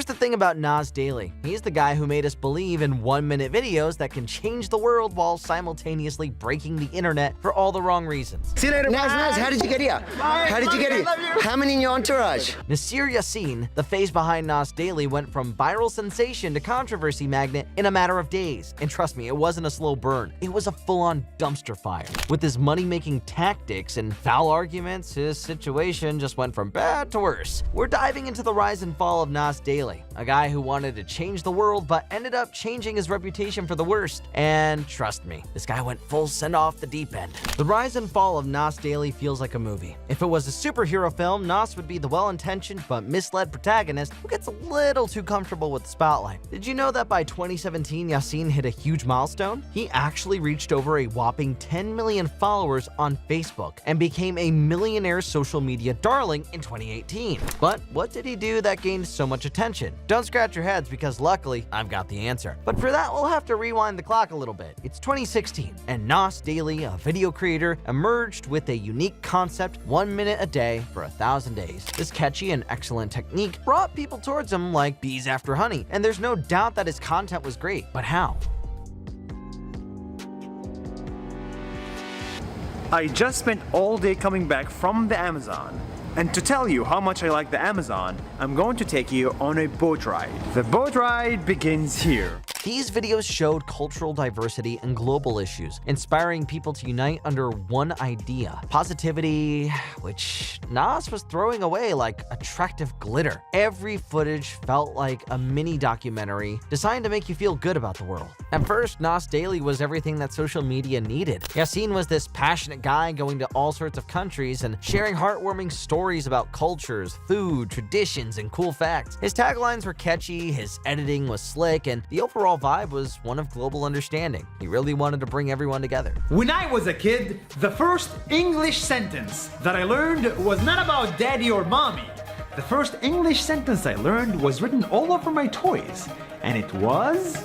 Here's the thing about Nas Daily. He's the guy who made us believe in 1-minute videos that can change the world while simultaneously breaking the internet for all the wrong reasons. See you later. Nas, how did you get here? How did you get here? How many in your entourage? Nasir Yassin, the face behind Nas Daily, went from viral sensation to controversy magnet in a matter of days. And trust me, it wasn't a slow burn. It was a full-on dumpster fire. With his money-making tactics and foul arguments, his situation just went from bad to worse. We're diving into the rise and fall of Nas Daily, a guy who wanted to change the world but ended up changing his reputation for the worst. And trust me, this guy went full send off the deep end. The rise and fall of Nas Daily feels like a movie. If it was a superhero film, Nas would be the well-intentioned but misled protagonist who gets a little too comfortable with the spotlight. Did you know that by 2017, Yassin hit a huge milestone? He actually reached over a whopping 10 million followers on Facebook and became a millionaire social media darling in 2018. But what did he do that gained so much attention? Don't scratch your heads because luckily I've got the answer. But for that, we'll have to rewind the clock a little bit. It's 2016 and Nas Daily, a video creator, emerged with a unique concept: 1 minute a day for 1,000 days. This catchy and excellent technique brought people towards him like bees after honey, and there's no doubt that his content was great. But how? I just spent all day coming back from the Amazon. And to tell you how much I like the Amazon, I'm going to take you on a boat ride. The boat ride begins here. These videos showed cultural diversity and global issues, inspiring people to unite under one idea: positivity, which Nas was throwing away like attractive glitter. Every footage felt like a mini documentary designed to make you feel good about the world. At first, Nas Daily was everything that social media needed. Yassin was this passionate guy going to all sorts of countries and sharing heartwarming stories about cultures, food, traditions, and cool facts. His taglines were catchy, his editing was slick, and the overall vibe was one of global understanding. He really wanted to bring everyone together. When I was a kid, the first English sentence that I learned was not about daddy or mommy. The first English sentence I learned was written all over my toys, and it was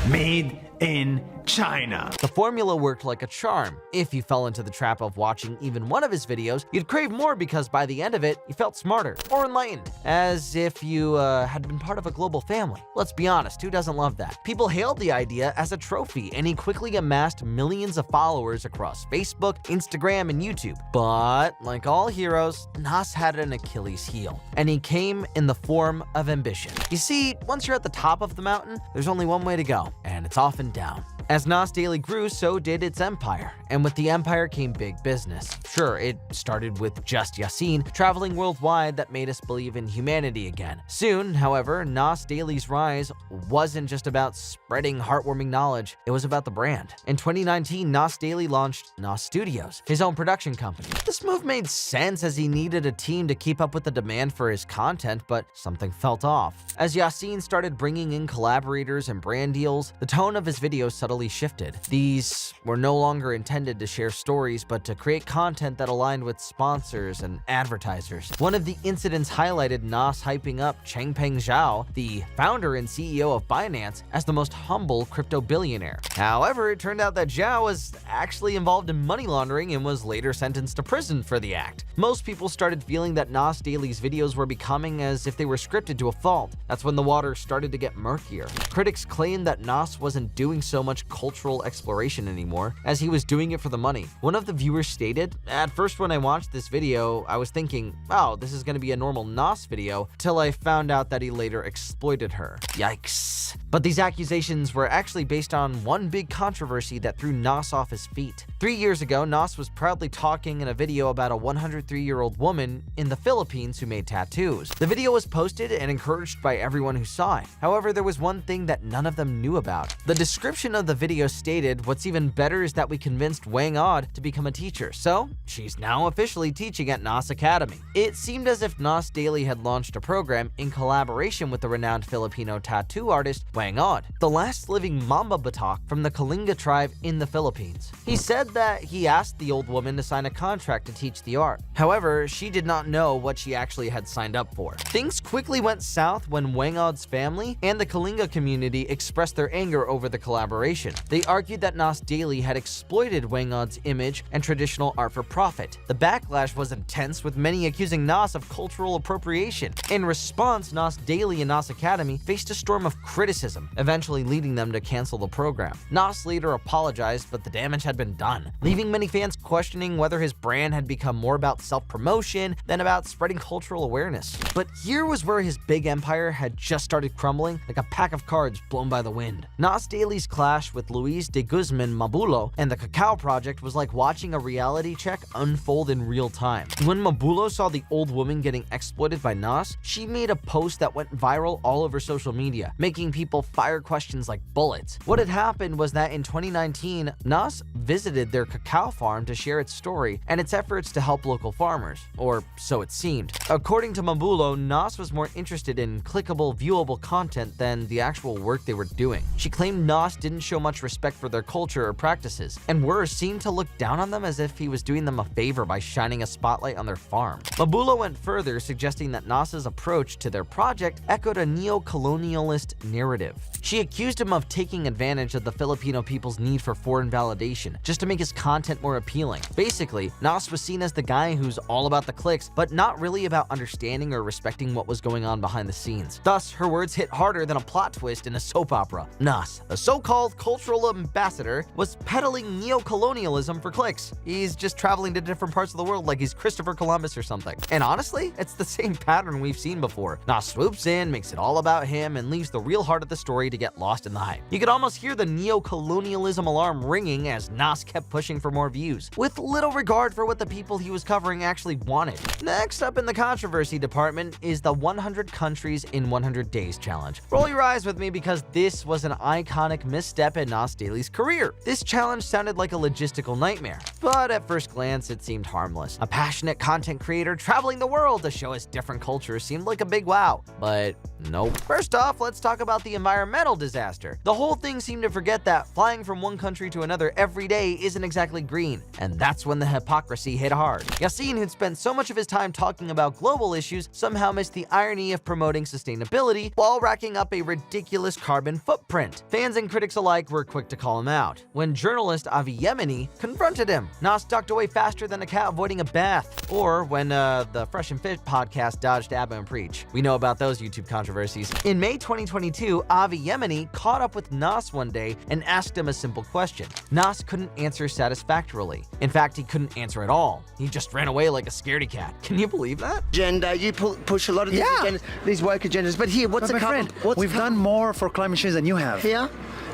made in China. The formula worked like a charm. If you fell into the trap of watching even one of his videos, you'd crave more because by the end of it, you felt smarter or enlightened, as if you had been part of a global family. Let's be honest, who doesn't love that? People hailed the idea as a trophy, and he quickly amassed millions of followers across Facebook, Instagram, and YouTube. But like all heroes, Nas had an Achilles heel, and he came in the form of ambition. You see, once you're at the top of the mountain, there's only one way to go, and it's often down. As Nas Daily grew, so did its empire, and with the empire came big business. Sure, it started with just Yassin traveling worldwide that made us believe in humanity again. Soon, however, Nas Daily's rise wasn't just about spreading heartwarming knowledge, it was about the brand. In 2019, Nas Daily launched Nas Studios, his own production company. This move made sense as he needed a team to keep up with the demand for his content, but something felt off. As Yassin started bringing in collaborators and brand deals, the tone of his videos subtly shifted. These were no longer intended to share stories, but to create content that aligned with sponsors and advertisers. One of the incidents highlighted Nas hyping up Changpeng Zhao, the founder and CEO of Binance, as the most humble crypto billionaire. However, it turned out that Zhao was actually involved in money laundering and was later sentenced to prison for the act. Most people started feeling that Nas Daily's videos were becoming as if they were scripted to a fault. That's when the water started to get murkier. Critics claimed that Nas wasn't doing so much cultural exploration anymore, as he was doing it for the money. One of the viewers stated, "At first when I watched this video, I was thinking, oh, this is going to be a normal Nas video, till I found out that he later exploited her." Yikes. But these accusations were actually based on one big controversy that threw Nas off his feet. 3 years ago, Nas was proudly talking in a video about a 103-year-old woman in the Philippines who made tattoos. The video was posted and encouraged by everyone who saw it. However, there was one thing that none of them knew about. The description of the video stated, "What's even better is that we convinced Wang Od to become a teacher." So, she's now officially teaching at Nas Academy. It seemed as if Nas Daily had launched a program in collaboration with the renowned Filipino tattoo artist Wang Od, the last living Mamba Batak from the Kalinga tribe in the Philippines. He said that he asked the old woman to sign a contract to teach the art. However, she did not know what she actually had signed up for. Things quickly went south when Wang Od's family and the Kalinga community expressed their anger over the collaboration. They argued that Nas Daily had exploited Wangod's image and traditional art for profit. The backlash was intense, with many accusing Nas of cultural appropriation. In response, Nas Daily and Nas Academy faced a storm of criticism, eventually leading them to cancel the program. Nas later apologized, but the damage had been done, leaving many fans questioning whether his brand had become more about self-promotion than about spreading cultural awareness. But here was where his big empire had just started crumbling like a pack of cards blown by the wind. Nas Daily's clash with Luis de Guzman Mabulo and the Cacao Project was like watching a reality check unfold in real time. When Mabulo saw the old woman getting exploited by Nas, she made a post that went viral all over social media, making people fire questions like bullets. What had happened was that in 2019, Nas visited their cacao farm to share its story and its efforts to help local farmers, or so it seemed. According to Mabulo, Nas was more interested in clickable, viewable content than the actual work they were doing. She claimed Nas didn't show much respect for their culture or practices, and worse, seemed to look down on them as if he was doing them a favor by shining a spotlight on their farm. Mabulo went further, suggesting that Nas's approach to their project echoed a neo-colonialist narrative. She accused him of taking advantage of the Filipino people's need for foreign validation just to make his content more appealing. Basically, Nas was seen as the guy who's all about the clicks, but not really about understanding or respecting what was going on behind the scenes. Thus, her words hit harder than a plot twist in a soap opera. Nas, a so-called cultural ambassador, was peddling neo-colonialism for clicks. He's just traveling to different parts of the world like he's Christopher Columbus or something. And honestly, it's the same pattern we've seen before. Nas swoops in, makes it all about him, and leaves the real heart of the story to get lost in the hype. You could almost hear the neo-colonialism alarm ringing as Nas kept pushing for more views, with little regard for what the people he was covering actually wanted. Next up in the controversy department is the 100 Countries in 100 Days challenge. Roll your eyes with me because this was an iconic misstep in Nas Daily's career. This challenge sounded like a logistical nightmare, but at first glance it seemed harmless. A passionate content creator traveling the world to show us different cultures seemed like a big wow, but nope. First off, let's talk about the environmental disaster. The whole thing seemed to forget that flying from one country to another every day isn't exactly green, and that's when the hypocrisy hit hard. Yassine, who'd spent so much of his time talking about global issues, somehow missed the irony of promoting sustainability while racking up a ridiculous carbon footprint. Fans and critics alike were quick to call him out. When journalist Avi Yemeni confronted him, Nas ducked away faster than a cat avoiding a bath. Or when the Fresh and Fit podcast dodged Abba and Preach. We know about those YouTube controversies. In May 2022, Avi Yemeni caught up with Nas one day and asked him a simple question. Nas couldn't answer satisfactorily. In fact, he couldn't answer at all. He just ran away like a scaredy cat. Can you believe that? Agenda, you push a lot of these agendas, these woke agendas, but here, what's But the my carbon? friend, we've done more for climate change than you have. Here?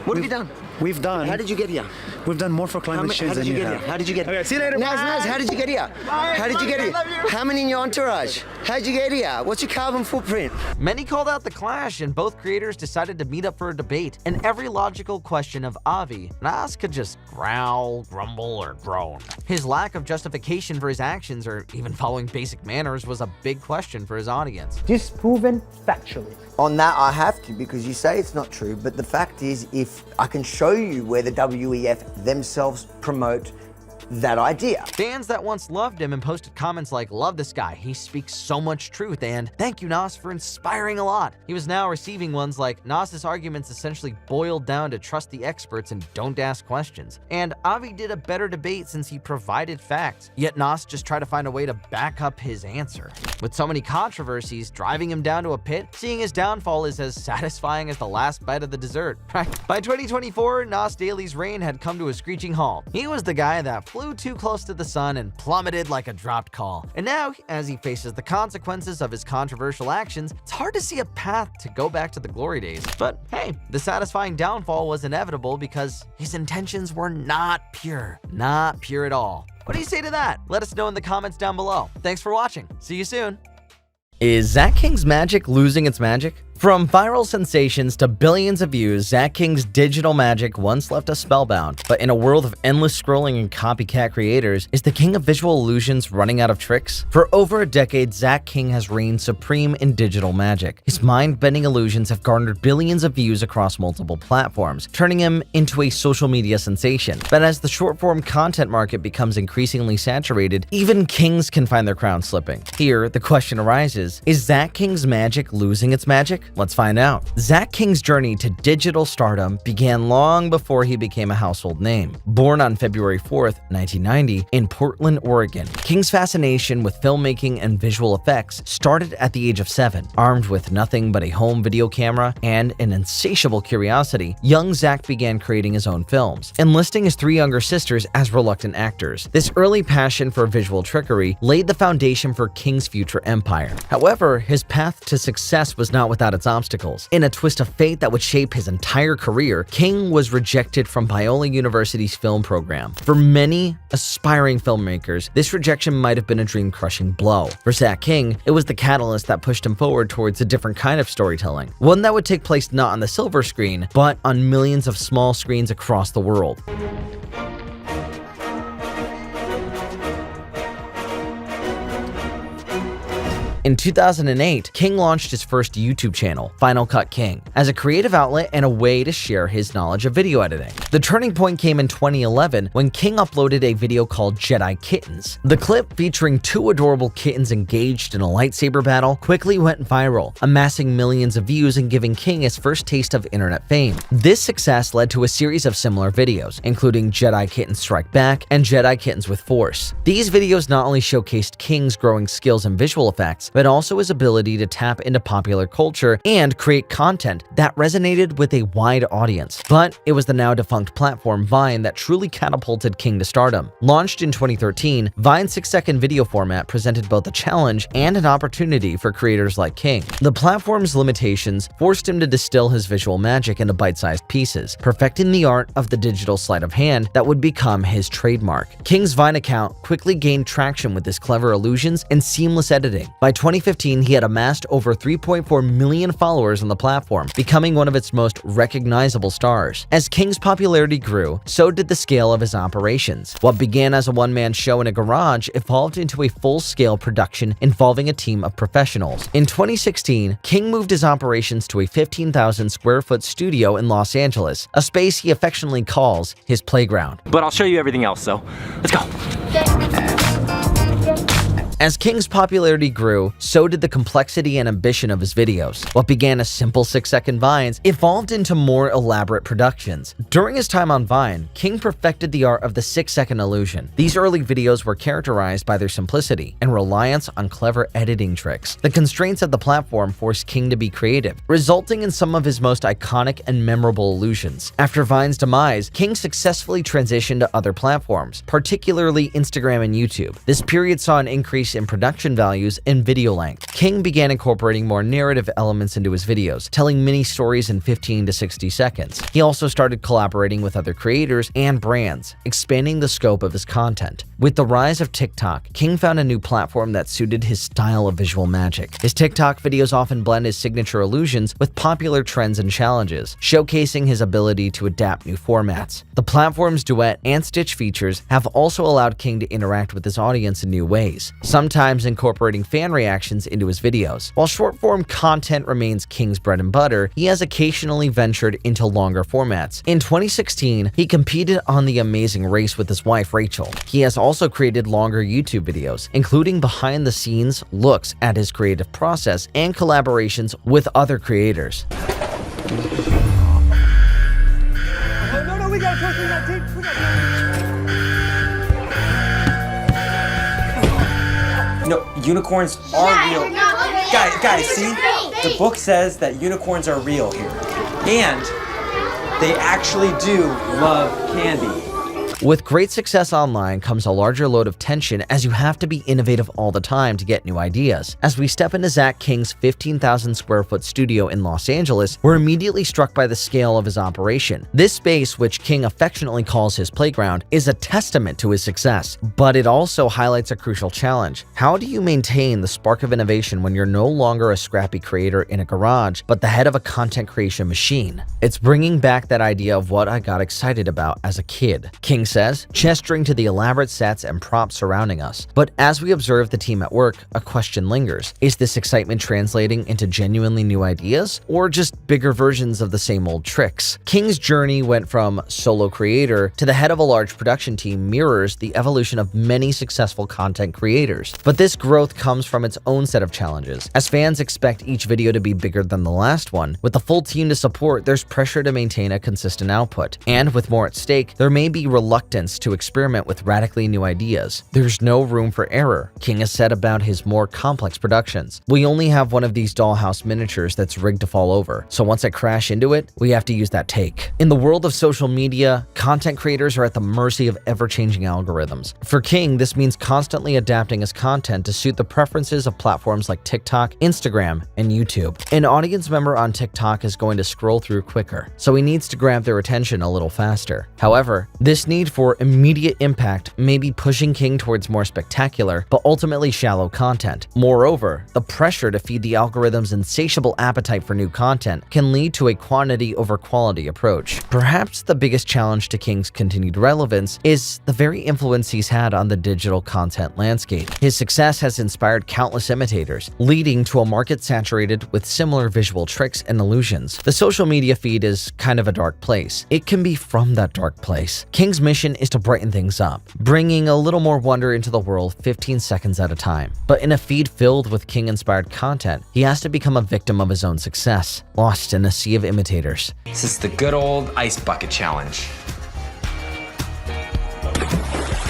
What have you done? We've done. How did you get here? We've done more for How climate change did than you you get have. here? How did you get here? Okay, see you later. Naz, how did you get here? How did you get here? How many in your entourage? How'd you get here? What's your carbon footprint? Many called out the clash, and both creators decided to meet up for a debate. In every logical question of Avi, Nas could just growl, grumble, or groan. His lack of justification for his actions, or even following basic manners, was a big question for his audience. Disproven factually. On that, I have to, because you say it's not true, but the fact is, if I can show you where the WEF themselves promote that idea. Fans that once loved him and posted comments like, "Love this guy, he speaks so much truth," and "Thank you, Nas, for inspiring a lot." He was now receiving ones like, "Nas's arguments essentially boiled down to trust the experts and don't ask questions." And Avi did a better debate since he provided facts, yet Nas just tried to find a way to back up his answer. With so many controversies driving him down to a pit, seeing his downfall is as satisfying as the last bite of the dessert, right? By 2024, Nas Daily's reign had come to a screeching halt. He was the guy that flew too close to the sun and plummeted like a dropped call. And now, as he faces the consequences of his controversial actions, it's hard to see a path to go back to the glory days. But hey, the satisfying downfall was inevitable because his intentions were not pure. Not pure at all. What do you say to that? Let us know in the comments down below. Thanks for watching. See you soon. Is Zach King's magic losing its magic? From viral sensations to billions of views, Zach King's digital magic once left us spellbound. But in a world of endless scrolling and copycat creators, is the king of visual illusions running out of tricks? For over a decade, Zach King has reigned supreme in digital magic. His mind-bending illusions have garnered billions of views across multiple platforms, turning him into a social media sensation. But as the short-form content market becomes increasingly saturated, even kings can find their crown slipping. Here, the question arises, is Zach King's magic losing its magic? Let's find out. Zach King's journey to digital stardom began long before he became a household name. Born on February 4th, 1990, in Portland, Oregon, King's fascination with filmmaking and visual effects started at the age of 7. Armed with nothing but a home video camera and an insatiable curiosity, young Zach began creating his own films, enlisting his 3 younger sisters as reluctant actors. This early passion for visual trickery laid the foundation for King's future empire. However, his path to success was not without its obstacles. In a twist of fate that would shape his entire career, King was rejected from Biola University's film program. For many aspiring filmmakers, this rejection might have been a dream-crushing blow. For Zach King, it was the catalyst that pushed him forward towards a different kind of storytelling, one that would take place not on the silver screen, but on millions of small screens across the world. In 2008, King launched his first YouTube channel, Final Cut King, as a creative outlet and a way to share his knowledge of video editing. The turning point came in 2011 when King uploaded a video called Jedi Kittens. The clip, featuring 2 adorable kittens engaged in a lightsaber battle, quickly went viral, amassing millions of views and giving King his first taste of internet fame. This success led to a series of similar videos, including Jedi Kittens Strike Back and Jedi Kittens with Force. These videos not only showcased King's growing skills in visual effects, but also his ability to tap into popular culture and create content that resonated with a wide audience. But it was the now defunct platform Vine that truly catapulted King to stardom. Launched in 2013, Vine's 6-second video format presented both a challenge and an opportunity for creators like King. The platform's limitations forced him to distill his visual magic into bite-sized pieces, perfecting the art of the digital sleight of hand that would become his trademark. King's Vine account quickly gained traction with his clever illusions and seamless editing. By 2015, he had amassed over 3.4 million followers on the platform, becoming one of its most recognizable stars. As King's popularity grew, so did the scale of his operations. What began as a one-man show in a garage evolved into a full-scale production involving a team of professionals. In 2016, King moved his operations to a 15,000 square foot studio in Los Angeles, a space he affectionately calls his playground. But I'll show you everything else, so let's go. As King's popularity grew, so did the complexity and ambition of his videos. What began as simple 6-second Vines evolved into more elaborate productions. During his time on Vine, King perfected the art of the 6-second illusion. These early videos were characterized by their simplicity and reliance on clever editing tricks. The constraints of the platform forced King to be creative, resulting in some of his most iconic and memorable illusions. After Vine's demise, King successfully transitioned to other platforms, particularly Instagram and YouTube. This period saw an increase in production values and video length. King began incorporating more narrative elements into his videos, telling mini stories in 15 to 60 seconds. He also started collaborating with other creators and brands, expanding the scope of his content. With the rise of TikTok, King found a new platform that suited his style of visual magic. His TikTok videos often blend his signature illusions with popular trends and challenges, showcasing his ability to adapt new formats. The platform's duet and stitch features have also allowed King to interact with his audience in new ways, sometimes incorporating fan reactions into his videos. While short-form content remains King's bread and butter, he has occasionally ventured into longer formats. In 2016, he competed on The Amazing Race with his wife Rachel. He has also created longer YouTube videos, including behind-the-scenes looks at his creative process and collaborations with other creators. No, we gotta go through that tape. No, unicorns are real. Guys, see? The book says that unicorns are real here. And they actually do love candy. With great success online comes a larger load of tension, as you have to be innovative all the time to get new ideas. As we step into Zach King's 15,000 square foot studio in Los Angeles, we're immediately struck by the scale of his operation. This space, which King affectionately calls his playground, is a testament to his success, but it also highlights a crucial challenge. How do you maintain the spark of innovation when you're no longer a scrappy creator in a garage, but the head of a content creation machine? It's bringing back that idea of what I got excited about as a kid. King says, gesturing to the elaborate sets and props surrounding us. But as we observe the team at work, a question lingers. Is this excitement translating into genuinely new ideas, or just bigger versions of the same old tricks? King's journey went from solo creator to the head of a large production team mirrors the evolution of many successful content creators. But this growth comes from its own set of challenges. As fans expect each video to be bigger than the last one, with the full team to support, there's pressure to maintain a consistent output. And with more at stake, there may be reluctance to experiment with radically new ideas. There's no room for error, King has said about his more complex productions. We only have one of these dollhouse miniatures that's rigged to fall over, so once I crash into it, we have to use that take. In the world of social media, content creators are at the mercy of ever-changing algorithms. For King, this means constantly adapting his content to suit the preferences of platforms like TikTok, Instagram, and YouTube. An audience member on TikTok is going to scroll through quicker, so he needs to grab their attention a little faster. However, this need for immediate impact may be pushing King towards more spectacular, but ultimately shallow content. Moreover, the pressure to feed the algorithm's insatiable appetite for new content can lead to a quantity over quality approach. Perhaps the biggest challenge to King's continued relevance is the very influence he's had on the digital content landscape. His success has inspired countless imitators, leading to a market saturated with similar visual tricks and illusions. The social media feed is kind of a dark place. It can be from that dark place. King's mission is to brighten things up, bringing a little more wonder into the world 15 seconds at a time. But in a feed filled with King-inspired content, he has to become a victim of his own success, lost in a sea of imitators. This is the good old ice bucket challenge.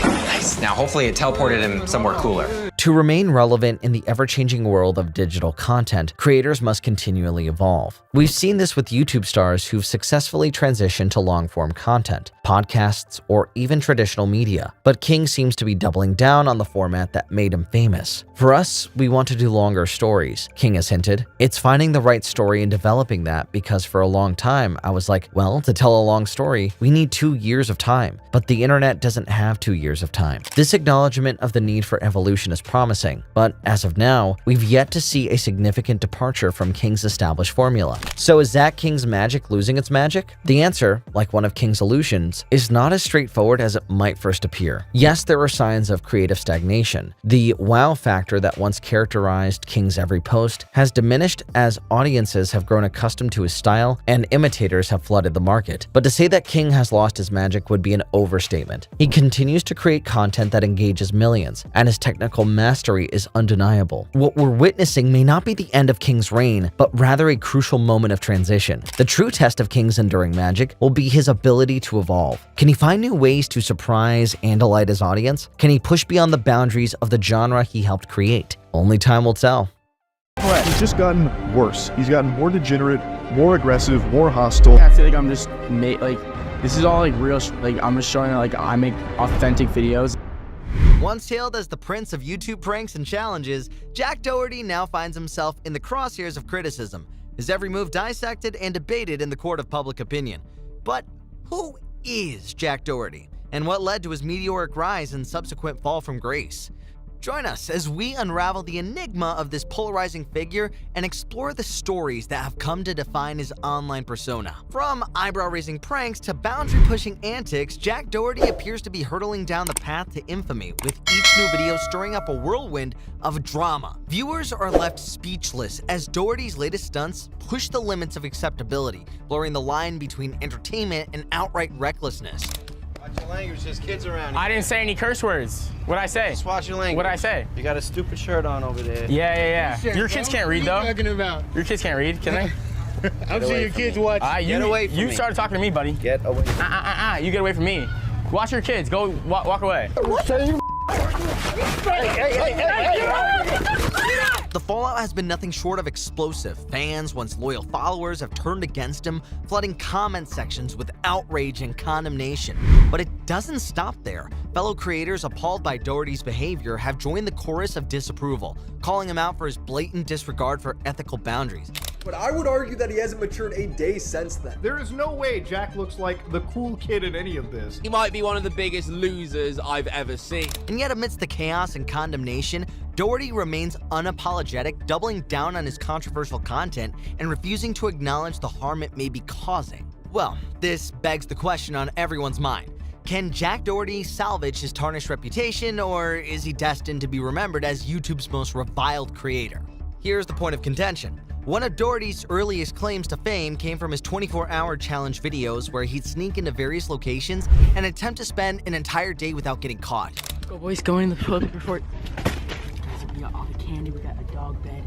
Nice. Now hopefully it teleported him somewhere cooler. To remain relevant in the ever-changing world of digital content, creators must continually evolve. We've seen this with YouTube stars who've successfully transitioned to long-form content, podcasts, or even traditional media. But King seems to be doubling down on the format that made him famous. For us, we want to do longer stories, King has hinted. It's finding the right story and developing that, because for a long time, I was like, well, to tell a long story, we need 2 years of time. But the internet doesn't have 2 years of time. This acknowledgement of the need for evolution is promising, but as of now, we've yet to see a significant departure from King's established formula. So is that King's magic losing its magic? The answer, like one of King's illusions, is not as straightforward as it might first appear. Yes, there are signs of creative stagnation. The wow factor that once characterized King's every post has diminished as audiences have grown accustomed to his style and imitators have flooded the market. But to say that King has lost his magic would be an overstatement. He continues to create content that engages millions, and his technical mastery is undeniable. What we're witnessing may not be the end of King's reign, but rather a crucial moment of transition. The true test of King's enduring magic will be his ability to evolve. Can he find new ways to surprise and delight his audience? Can he push beyond the boundaries of the genre he helped create? Only time will tell. He's just gotten worse. He's gotten more degenerate, more aggressive, more hostile. I feel like I'm just this is all like real. I'm just showing that I make authentic videos. Once hailed as the prince of YouTube pranks and challenges, Jack Doherty now finds himself in the crosshairs of criticism, his every move dissected and debated in the court of public opinion. But who is Jack Doherty, and what led to his meteoric rise and subsequent fall from grace? Join us as we unravel the enigma of this polarizing figure and explore the stories that have come to define his online persona. From eyebrow-raising pranks to boundary-pushing antics, Jack Doherty appears to be hurtling down the path to infamy, with each new video stirring up a whirlwind of drama. Viewers are left speechless as Doherty's latest stunts push the limits of acceptability, blurring the line between entertainment and outright recklessness. Watch your language, there's kids around here. I didn't say any curse words. What'd I say? Just watch your language. What'd I say? You got a stupid shirt on over there. Yeah. Your kids can't read, though. What are you talking about? Your kids can't read, can they? I'm sure your kids watch. Get away from me. You started talking to me, buddy. Get away from me. You get away from me. Watch your kids. Go walk away. The fallout has been nothing short of explosive. Fans, once loyal followers, have turned against him, flooding comment sections with outrage and condemnation. But it doesn't stop there. Fellow creators appalled by Doherty's behavior have joined the chorus of disapproval, calling him out for his blatant disregard for ethical boundaries. But I would argue that he hasn't matured a day since then. There is no way Jack looks like the cool kid in any of this. He might be one of the biggest losers I've ever seen. And yet amidst the chaos and condemnation, Doherty remains unapologetic, doubling down on his controversial content and refusing to acknowledge the harm it may be causing. Well, this begs the question on everyone's mind. Can Jack Doherty salvage his tarnished reputation, or is he destined to be remembered as YouTube's most reviled creator? Here's the point of contention. One of Doherty's earliest claims to fame came from his 24-hour challenge videos where he'd sneak into various locations and attempt to spend an entire day without getting caught. Go boys, go in the toilet before. Guys, we got all the candy, we got a dog bed.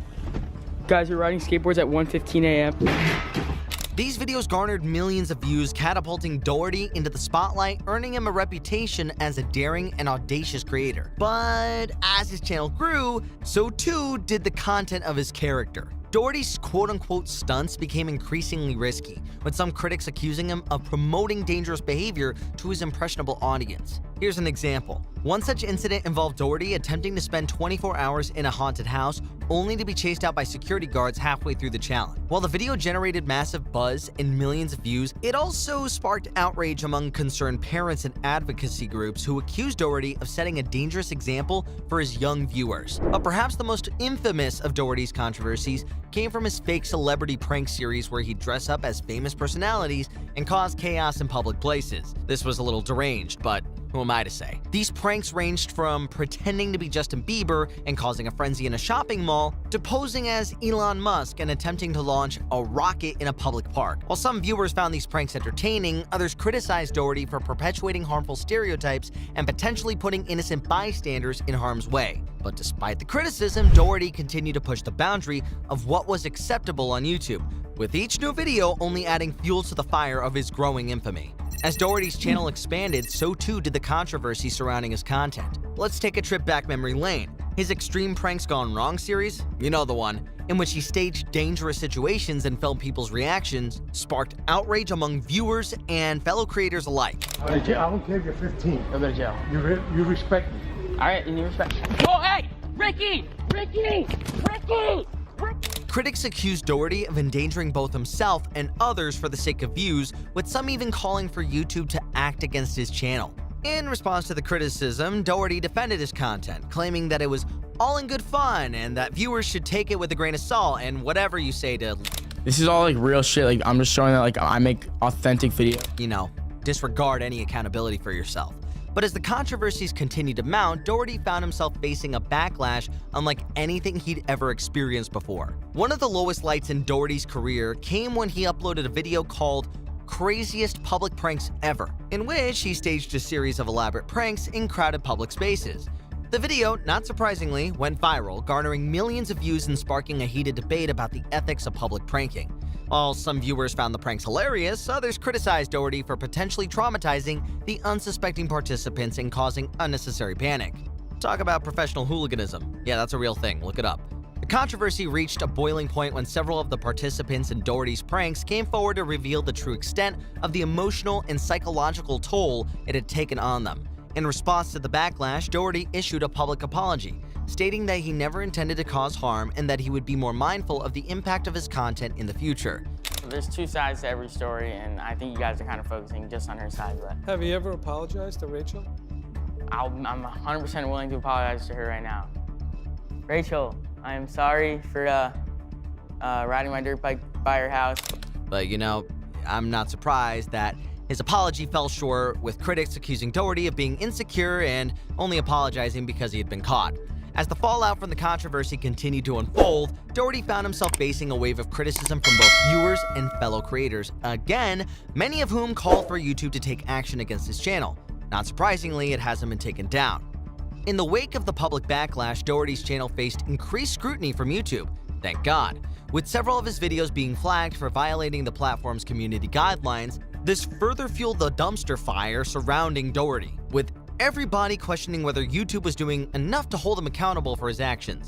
Guys, we're riding skateboards at 1:15 a.m. These videos garnered millions of views, catapulting Doherty into the spotlight, earning him a reputation as a daring and audacious creator. But as his channel grew, so too did the content of his character. Doherty's quote-unquote stunts became increasingly risky, with some critics accusing him of promoting dangerous behavior to his impressionable audience. Here's an example. One such incident involved Doherty attempting to spend 24 hours in a haunted house, only to be chased out by security guards halfway through the challenge. While the video generated massive buzz and millions of views, it also sparked outrage among concerned parents and advocacy groups who accused Doherty of setting a dangerous example for his young viewers. But perhaps the most infamous of Doherty's controversies came from his fake celebrity prank series where he'd dress up as famous personalities and cause chaos in public places. This was a little deranged, but who am I to say? These pranks ranged from pretending to be Justin Bieber and causing a frenzy in a shopping mall, to posing as Elon Musk and attempting to launch a rocket in a public park. While some viewers found these pranks entertaining, others criticized Doherty for perpetuating harmful stereotypes and potentially putting innocent bystanders in harm's way. But despite the criticism, Doherty continued to push the boundary of what was acceptable on YouTube, with each new video only adding fuel to the fire of his growing infamy. As Doherty's channel expanded, so too did the controversy surrounding his content. Let's take a trip back memory lane. His Extreme Pranks Gone Wrong series, you know the one, in which he staged dangerous situations and filmed people's reactions, sparked outrage among viewers and fellow creators alike. I don't care if you're 15. Go to jail. You respect me. All right, and you respect. Oh, hey! Ricky! Ricky! Ricky! Critics accused Doherty of endangering both himself and others for the sake of views, with some even calling for YouTube to act against his channel. In response to the criticism, Doherty defended his content, claiming that it was all in good fun and that viewers should take it with a grain of salt and whatever you say to... This is all like real shit. Like, I'm just showing that like I make authentic videos. You know, disregard any accountability for yourself. But as the controversies continued to mount, Doherty found himself facing a backlash unlike anything he'd ever experienced before. One of the lowest lights in Doherty's career came when he uploaded a video called Craziest Public Pranks Ever, in which he staged a series of elaborate pranks in crowded public spaces. The video, not surprisingly, went viral, garnering millions of views and sparking a heated debate about the ethics of public pranking. While some viewers found the pranks hilarious, others criticized Doherty for potentially traumatizing the unsuspecting participants and causing unnecessary panic. Talk about professional hooliganism. Yeah, that's a real thing. Look it up. The controversy reached a boiling point when several of the participants in Doherty's pranks came forward to reveal the true extent of the emotional and psychological toll it had taken on them. In response to the backlash, Doherty issued a public apology, stating that he never intended to cause harm and that he would be more mindful of the impact of his content in the future. There's two sides to every story, and I think you guys are kind of focusing just on her side. But have you ever apologized to Rachel? I'm 100% willing to apologize to her right now. Rachel, I am sorry for riding my dirt bike by her house. But you know, I'm not surprised that his apology fell short, with critics accusing Doherty of being insecure and only apologizing because he had been caught. As the fallout from the controversy continued to unfold, Doherty found himself facing a wave of criticism from both viewers and fellow creators, again, many of whom called for YouTube to take action against his channel. Not surprisingly, it hasn't been taken down. In the wake of the public backlash, Doherty's channel faced increased scrutiny from YouTube, thank God, with several of his videos being flagged for violating the platform's community guidelines. This further fueled the dumpster fire surrounding Doherty, with everybody questioning whether YouTube was doing enough to hold him accountable for his actions.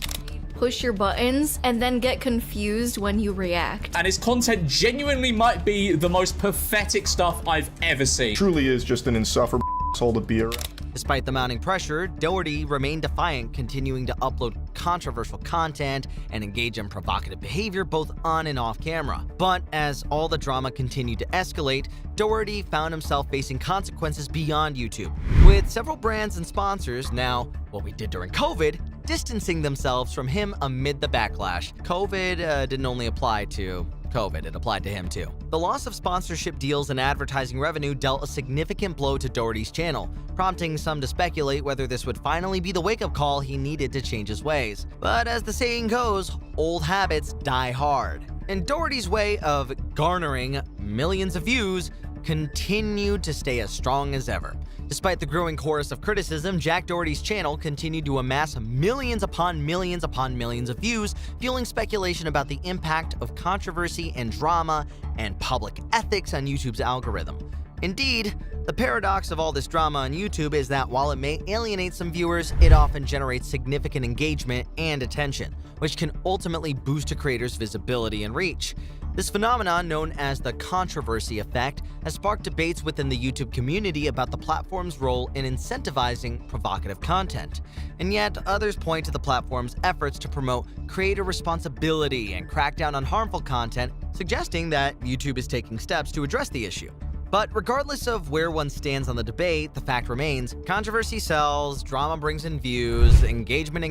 Push your buttons and then get confused when you react. And his content genuinely might be the most pathetic stuff I've ever seen. Truly is just an insufferable asshole to be around. Despite the mounting pressure, Doherty remained defiant, continuing to upload controversial content and engage in provocative behavior both on and off camera. But as all the drama continued to escalate, Doherty found himself facing consequences beyond YouTube, with several brands and sponsors, now what we did during COVID, distancing themselves from him amid the backlash. COVID didn't only apply to COVID, it applied to him too. The loss of sponsorship deals and advertising revenue dealt a significant blow to Doherty's channel, prompting some to speculate whether this would finally be the wake-up call he needed to change his ways. But as the saying goes, old habits die hard. And Doherty's way of garnering millions of views continued to stay as strong as ever. Despite the growing chorus of criticism, Jack Doherty's channel continued to amass millions upon millions upon millions of views, fueling speculation about the impact of controversy and drama and public ethics on YouTube's algorithm. Indeed, the paradox of all this drama on YouTube is that while it may alienate some viewers, it often generates significant engagement and attention, which can ultimately boost a creator's visibility and reach. This phenomenon, known as the controversy effect, has sparked debates within the YouTube community about the platform's role in incentivizing provocative content. And yet, others point to the platform's efforts to promote creator responsibility and crack down on harmful content, suggesting that YouTube is taking steps to address the issue. But regardless of where one stands on the debate, the fact remains, controversy sells, drama brings in views, engagement,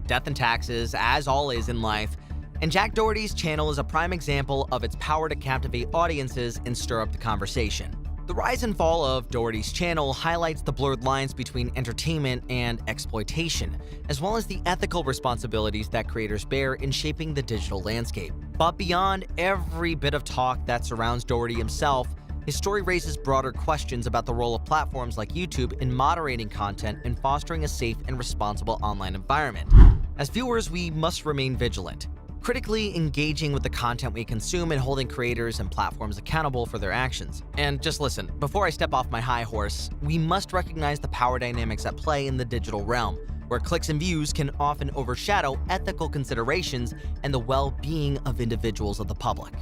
death and taxes, as all is in life. And Jack Doherty's channel is a prime example of its power to captivate audiences and stir up the conversation. The rise and fall of Doherty's channel highlights the blurred lines between entertainment and exploitation, as well as the ethical responsibilities that creators bear in shaping the digital landscape. But beyond every bit of talk that surrounds Doherty himself, his story raises broader questions about the role of platforms like YouTube in moderating content and fostering a safe and responsible online environment. As viewers, we must remain vigilant, critically engaging with the content we consume and holding creators and platforms accountable for their actions. And just listen, before I step off my high horse, we must recognize the power dynamics at play in the digital realm, where clicks and views can often overshadow ethical considerations and the well-being of individuals of the public.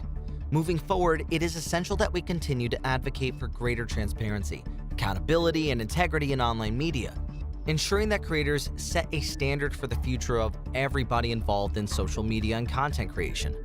Moving forward, it is essential that we continue to advocate for greater transparency, accountability, and integrity in online media, ensuring that creators set a standard for the future of everybody involved in social media and content creation.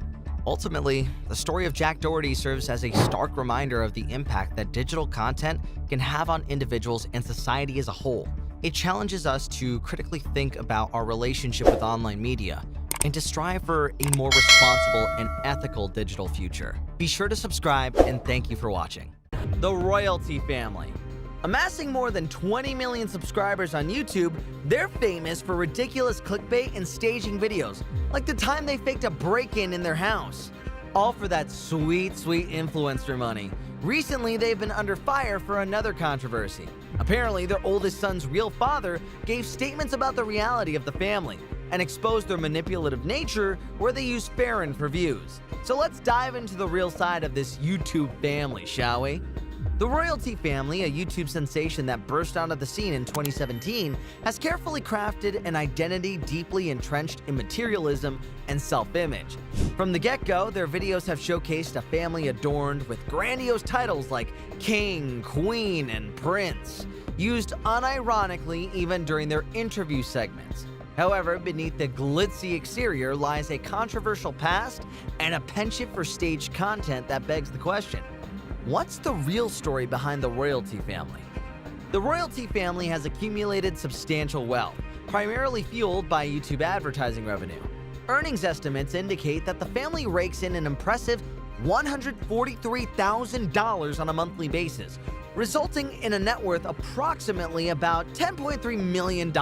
Ultimately, the story of Jack Doherty serves as a stark reminder of the impact that digital content can have on individuals and society as a whole. It challenges us to critically think about our relationship with online media and to strive for a more responsible and ethical digital future. Be sure to subscribe, and thank you for watching. The Royalty Family. Amassing more than 20 million subscribers on YouTube, they're famous for ridiculous clickbait and staging videos, like the time they faked a break-in in their house. All for that sweet, sweet influencer money. Recently, they've been under fire for another controversy. Apparently, their oldest son's real father gave statements about the reality of the family and exposed their manipulative nature where they use Farron for views. So let's dive into the real side of this YouTube family, shall we? The Royalty Family, a YouTube sensation that burst onto the scene in 2017, has carefully crafted an identity deeply entrenched in materialism and self-image. From the get-go, their videos have showcased a family adorned with grandiose titles like King, Queen, and Prince, used unironically even during their interview segments. However, beneath the glitzy exterior lies a controversial past and a penchant for staged content that begs the question: what's the real story behind the Royalty Family? The Royalty Family has accumulated substantial wealth, primarily fueled by YouTube advertising revenue. Earnings estimates indicate that the family rakes in an impressive $143,000 on a monthly basis, resulting in a net worth approximately about $10.3 million.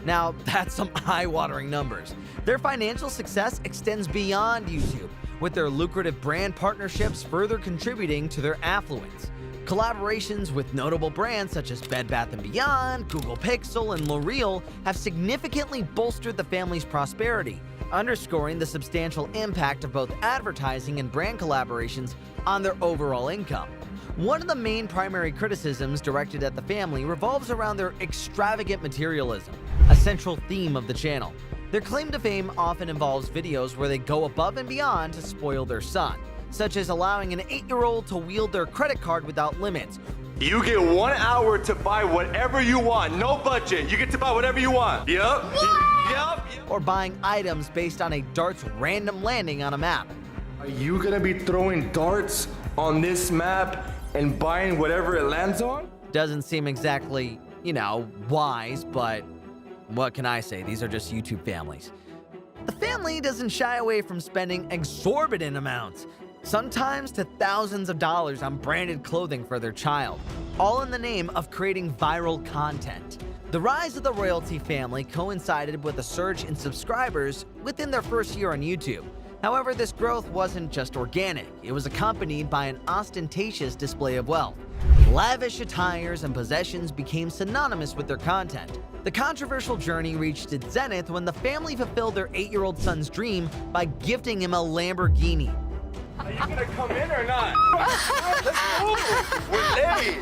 Now, that's some eye-watering numbers. Their financial success extends beyond YouTube, with their lucrative brand partnerships further contributing to their affluence. Collaborations with notable brands such as Bed Bath & Beyond, Google Pixel, and L'Oreal have significantly bolstered the family's prosperity, underscoring the substantial impact of both advertising and brand collaborations on their overall income. One of the main primary criticisms directed at the family revolves around their extravagant materialism, a central theme of the channel. Their claim to fame often involves videos where they go above and beyond to spoil their son, such as allowing an 8-year-old to wield their credit card without limits. You get 1 hour to buy whatever you want, no budget. You get to buy whatever you want. Yep. Or buying items based on a dart's random landing on a map. Are you gonna be throwing darts on this map and buying whatever it lands on? Doesn't seem exactly, wise, but what can I say? These are just YouTube families. The family doesn't shy away from spending exorbitant amounts, sometimes to thousands of dollars on branded clothing for their child, all in the name of creating viral content. The rise of the royalty family coincided with a surge in subscribers within their first year on YouTube. However, this growth wasn't just organic, it was accompanied by an ostentatious display of wealth. Lavish attires and possessions became synonymous with their content. The controversial journey reached its zenith when the family fulfilled their 8-year-old son's dream by gifting him a Lamborghini. Are you gonna come in or not? Let's move. We're ready.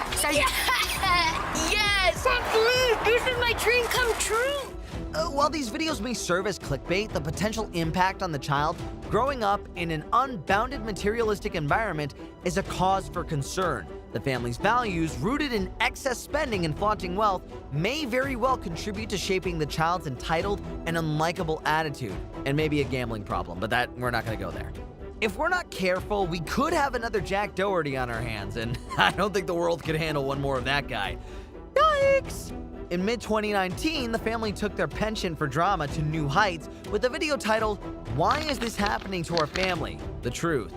Yes! Please, this is my dream come true! While these videos may serve as clickbait, the potential impact on the child growing up in an unbounded materialistic environment is a cause for concern. The family's values, rooted in excess spending and flaunting wealth, may very well contribute to shaping the child's entitled and unlikable attitude, and maybe a gambling problem, but we're not gonna go there. If we're not careful, we could have another Jack Doherty on our hands, and I don't think the world could handle one more of that guy. Yikes! In mid-2019, the family took their penchant for drama to new heights with a video titled, "Why is this happening to our family? The Truth."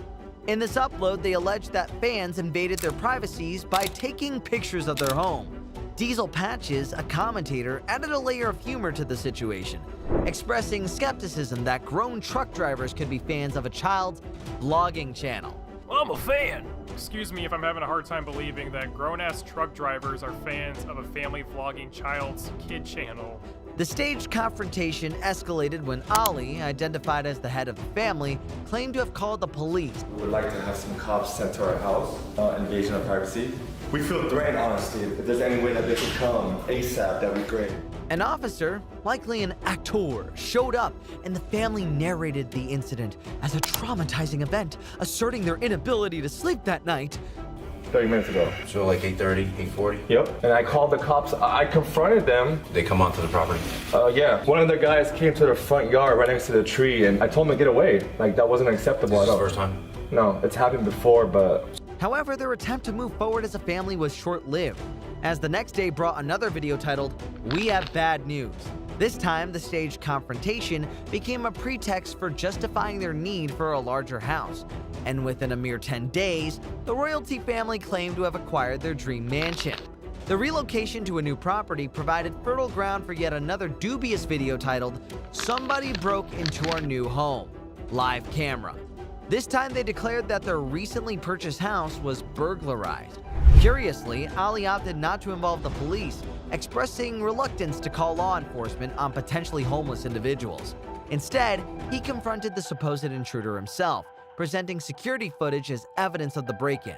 In this upload, they alleged that fans invaded their privacies by taking pictures of their home. Diesel Patches, a commentator, added a layer of humor to the situation, expressing skepticism that grown truck drivers could be fans of a child's vlogging channel. I'm a fan. Excuse me if I'm having a hard time believing that grown-ass truck drivers are fans of a family vlogging child's kid channel. The staged confrontation escalated when Ali, identified as the head of the family, claimed to have called the police. We would like to have some cops sent to our house, invasion of privacy. We feel threatened, honestly. If there's any way that they could come ASAP, that'd be great. An officer, likely an actor, showed up, and the family narrated the incident as a traumatizing event, asserting their inability to sleep that night. 30 minutes ago. So like 8:30, 8:40? Yep. And I called the cops. I confronted them. They come onto the property? Yeah. One of the guys came to the front yard right next to the tree, and I told him to get away. Like, that wasn't acceptable at all. This is the first time? No, it's happened before, but... However, their attempt to move forward as a family was short-lived, as the next day brought another video titled, "We Have Bad News." This time, the staged confrontation became a pretext for justifying their need for a larger house. And within a mere 10 days, the royalty family claimed to have acquired their dream mansion. The relocation to a new property provided fertile ground for yet another dubious video titled, "Somebody Broke Into Our New Home. Live Camera." This time they declared that their recently purchased house was burglarized. Curiously, Ali opted not to involve the police, expressing reluctance to call law enforcement on potentially homeless individuals. Instead, he confronted the supposed intruder himself, presenting security footage as evidence of the break-in.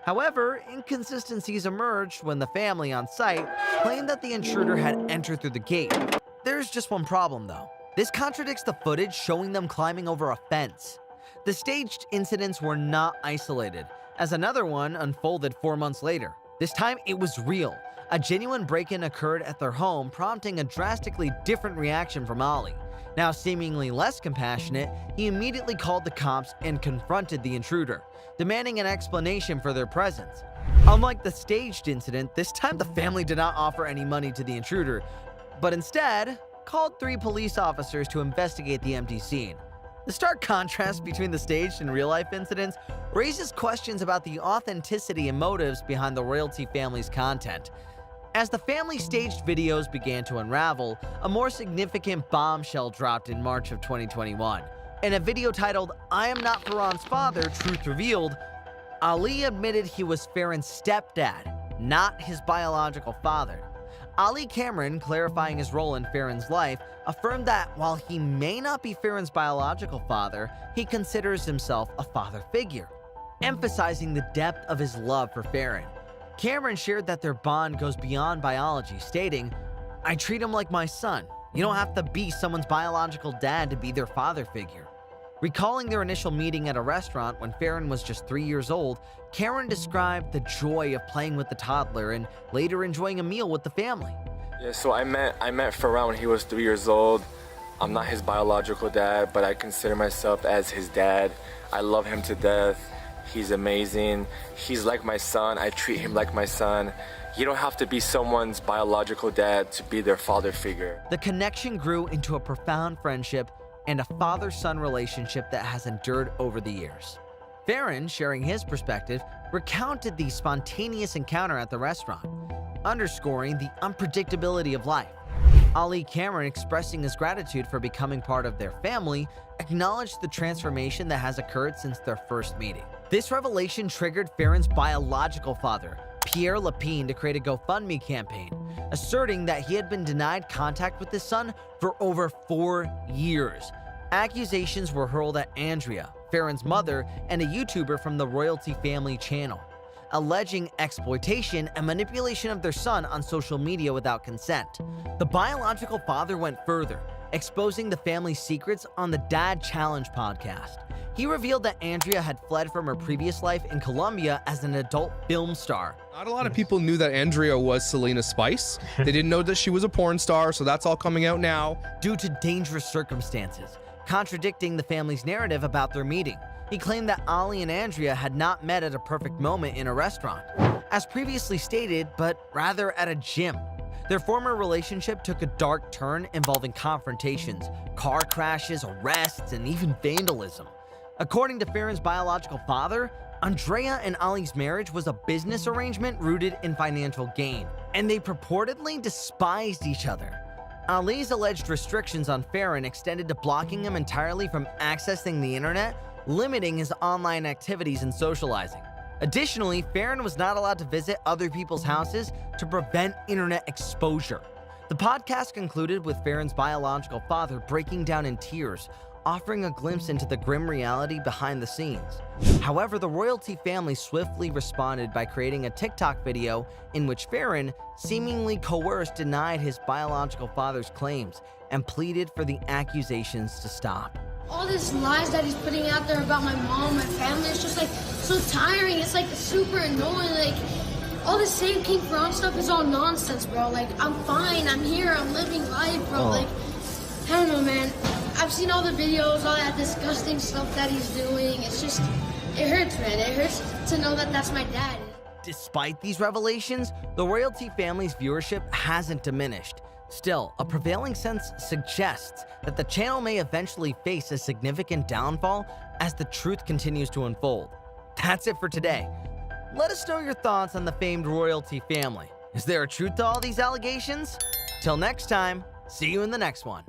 However, inconsistencies emerged when the family on site claimed that the intruder had entered through the gate. There's just one problem though. This contradicts the footage showing them climbing over a fence. The staged incidents were not isolated, as another one unfolded 4 months later. This time it was real. A genuine break-in occurred at their home, prompting a drastically different reaction from Ali. Now seemingly less compassionate, he immediately called the cops and confronted the intruder, demanding an explanation for their presence. Unlike the staged incident, this time the family did not offer any money to the intruder, but instead called 3 police officers to investigate the empty scene. The stark contrast between the staged and real-life incidents raises questions about the authenticity and motives behind the royalty family's content. As the family staged videos began to unravel, a more significant bombshell dropped in March of 2021. In a video titled, "I Am Not Farhan's Father, Truth Revealed," Ali admitted he was Farhan's stepdad, not his biological father. Ali Cameron, clarifying his role in Farhan's life, affirmed that while he may not be Farhan's biological father, he considers himself a father figure, emphasizing the depth of his love for Farhan. Cameron shared that their bond goes beyond biology, stating, "I treat him like my son. You don't have to be someone's biological dad to be their father figure." Recalling their initial meeting at a restaurant when Farhan was just 3 years old, Cameron described the joy of playing with the toddler and later enjoying a meal with the family. Yeah, so I met Farhan when he was 3 years old. I'm not his biological dad, but I consider myself as his dad. I love him to death. He's amazing. He's like my son. I treat him like my son. You don't have to be someone's biological dad to be their father figure. The connection grew into a profound friendship and a father-son relationship that has endured over the years. Farron, sharing his perspective, recounted the spontaneous encounter at the restaurant, underscoring the unpredictability of life. Ali Cameron, expressing his gratitude for becoming part of their family, acknowledged the transformation that has occurred since their first meeting. This revelation triggered Farron's biological father, Pierre Lapine, to create a GoFundMe campaign, asserting that he had been denied contact with his son for over 4 years. Accusations were hurled at Andrea, Farron's mother, and a YouTuber from the royalty family channel, alleging exploitation and manipulation of their son on social media without consent. The biological father went further, exposing the family's secrets on the Dad Challenge podcast. He revealed that Andrea had fled from her previous life in Colombia as an adult film star. Not a lot of people knew that Andrea was Selena Spice. They didn't know that she was a porn star, so that's all coming out now. Due to dangerous circumstances, contradicting the family's narrative about their meeting. He claimed that Ali and Andrea had not met at a perfect moment in a restaurant, as previously stated, but rather at a gym. Their former relationship took a dark turn involving confrontations, car crashes, arrests, and even vandalism. According to Farron's biological father, Andrea and Ali's marriage was a business arrangement rooted in financial gain, and they purportedly despised each other. Ali's alleged restrictions on Farron extended to blocking him entirely from accessing the internet, limiting his online activities and socializing. Additionally, Farron was not allowed to visit other people's houses to prevent internet exposure. The podcast concluded with Farron's biological father breaking down in tears, offering a glimpse into the grim reality behind the scenes. However, the royalty family swiftly responded by creating a TikTok video in which Farron, seemingly coerced, denied his biological father's claims and pleaded for the accusations to stop. All these lies that he's putting out there about my mom, my family, it's just like so tiring. It's like super annoying. Like all the same King Brown stuff is all nonsense, bro. Like I'm fine, I'm here, I'm living life, bro. Like I don't know, man. I've seen all the videos, all that disgusting stuff that he's doing. It's just, it hurts, man. It hurts to know that that's my dad. Despite these revelations, the royalty family's viewership hasn't diminished. Still, a prevailing sense suggests that the channel may eventually face a significant downfall as the truth continues to unfold. That's it for today. Let us know your thoughts on the famed royalty family. Is there a truth to all these allegations? Till next time, see you in the next one.